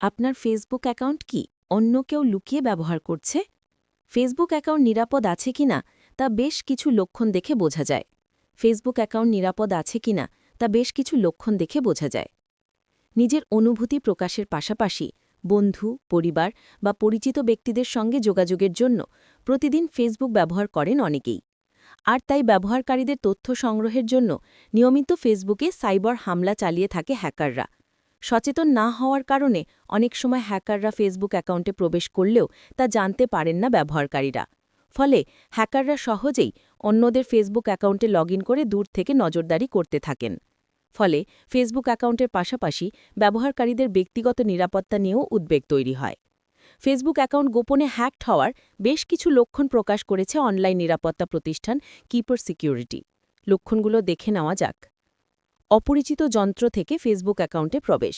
আপনার Facebook account কি অন্য কেউ লুকিয়ে ব্যবহার করছে? ফেসবুক অ্যাকাউন্ট নিরাপদ আছে কিনা তা বেশ কিছু লক্ষণ দেখে বোঝা যায়। ফেসবুক অ্যাকাউন্ট নিরাপদ আছে কিনা তা বেশ কিছু লক্ষণ দেখে বোঝা যায়। নিজের অনুভূতি প্রকাশের পাশাপাশি বন্ধু, পরিবার বা পরিচিত ব্যক্তিদের সঙ্গে যোগাযোগের জন্য প্রতিদিন ফেসবুক ব্যবহার করেন অনেকেই। আর তাই ব্যবহারকারীদের তথ্য সংগ্রহের জন্য নিয়মিত ফেসবুকে সাইবার হামলা চালিয়ে থাকে হ্যাকাররা। সচেতন না হওয়ার কারণে অনেক সময় হ্যাকাররা ফেসবুক অ্যাকাউন্টে প্রবেশ করলেও তা জানতে পারেন না ব্যবহারকারীরা। ফলে হ্যাকাররা সহজেই অন্যদের ফেসবুক অ্যাকাউন্টে লগইন করে দূর থেকে নজরদারি করতে থাকেন। ফলে ফেসবুক অ্যাকাউন্টের পাশাপাশি ব্যবহারকারীদের ব্যক্তিগত নিরাপত্তা নিয়েও উদ্বেগ তৈরি হয়। ফেসবুক অ্যাকাউন্ট গোপনে হ্যাকড হওয়ার বেশ কিছু লক্ষণ প্রকাশ করেছে অনলাইন নিরাপত্তা প্রতিষ্ঠান কিপার সিকিউরিটি। লক্ষণগুলো দেখে নেওয়া যাক। অপরিচিত যন্ত্র থেকে ফেসবুক অ্যাকাউন্টে প্রবেশ।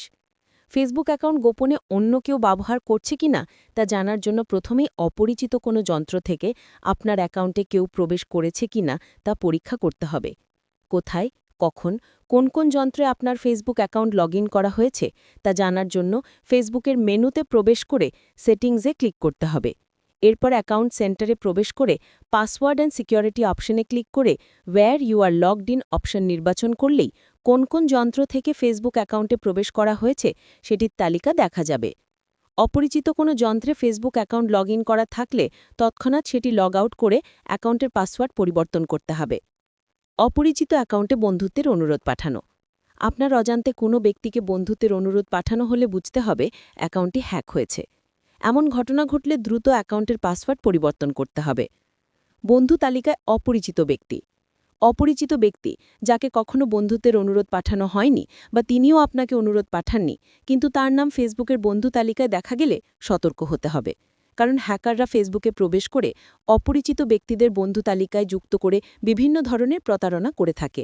ফেসবুক অ্যাকাউন্ট গোপনে অন্য কেউ ব্যবহার করছে কিনা তা জানার জন্য প্রথমেই অপরিচিত কোনো যন্ত্র থেকে আপনার অ্যাকাউন্টে কেউ প্রবেশ করেছে কিনা তা পরীক্ষা করতে হবে। কোথায়, কখন, কোন কোন যন্ত্রে আপনার ফেসবুক অ্যাকাউন্ট লগইন করা হয়েছে তা জানার জন্য ফেসবুকের মেনুতে প্রবেশ করে সেটিংসে ক্লিক করতে হবে। এরপর অ্যাকাউন্ট সেন্টারে প্রবেশ করে পাসওয়ার্ড অ্যান্ড সিকিউরিটি অপশনে ক্লিক করে where you are logged in option নির্বাচন করলেই কোন কোন যন্ত্র থেকে ফেসবুক অ্যাকাউন্টে প্রবেশ করা হয়েছে সেটির তালিকা দেখা যাবে। অপরিচিত কোনো যন্ত্রে ফেসবুক অ্যাকাউন্ট লগইন করা থাকলে তৎক্ষণাৎ সেটি লগ আউট করে অ্যাকাউন্টের পাসওয়ার্ড পরিবর্তন করতে হবে। অপরিচিত অ্যাকাউন্টে বন্ধুত্বের অনুরোধ পাঠানো। আপনার অজান্তে কোনো ব্যক্তিকে বন্ধুত্বের অনুরোধ পাঠানো হলে বুঝতে হবে অ্যাকাউন্টটি হ্যাক হয়েছে। এমন ঘটনা ঘটলে দ্রুত অ্যাকাউন্টের পাসওয়ার্ড পরিবর্তন করতে হবে। বন্ধু তালিকায় অপরিচিত ব্যক্তি। অপরিচিত ব্যক্তি যাকে কখনো বন্ধুত্বের অনুরোধ পাঠানো হয়নি বা তিনিও আপনাকে অনুরোধ পাঠাননি, কিন্তু তার নাম ফেসবুকের বন্ধু তালিকায় দেখা গেলে সতর্ক হতে হবে। কারণ হ্যাকাররা ফেসবুকে প্রবেশ করে অপরিচিত ব্যক্তিদের বন্ধু তালিকায় যুক্ত করে বিভিন্ন ধরনের প্রতারণা করে থাকে।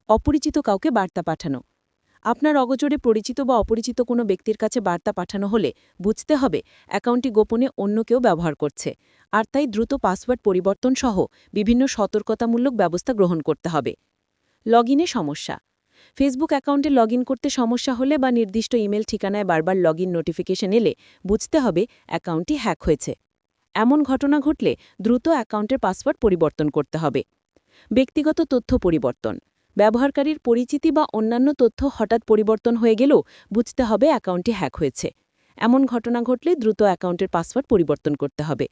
অপরিচিত কাউকে বার্তা পাঠানো। আপনার অগোচরে পরিচিত বা অপরিচিত কোনো ব্যক্তির কাছে বার্তা পাঠানো হলে বুঝতে হবে অ্যাকাউন্টটি গোপনে অন্য কেউ ব্যবহার করছে, আর তাই দ্রুত পাসওয়ার্ড পরিবর্তন সহ বিভিন্ন সতর্কতামূলক ব্যবস্থা গ্রহণ করতে হবে। লগইনে সমস্যা। ফেসবুক অ্যাকাউন্টে লগইন করতে সমস্যা হলে বা নির্দিষ্ট ইমেল ঠিকানায় বারবার লগইন নোটিফিকেশন এলে বুঝতে হবে অ্যাকাউন্টটি হ্যাক হয়েছে। এমন ঘটনা ঘটলে দ্রুত অ্যাকাউন্টের পাসওয়ার্ড পরিবর্তন করতে হবে। ব্যক্তিগত তথ্য পরিবর্তন। ব্যবহারকারীর পরিচিতি বা অন্যান্য তথ্য হঠাৎ পরিবর্তন হয়ে গেলেও বুঝতে হবে অ্যাকাউন্টটি হ্যাক হয়েছে। এমন ঘটনা ঘটলে দ্রুত অ্যাকাউন্টের পাসওয়ার্ড পরিবর্তন করতে হবে।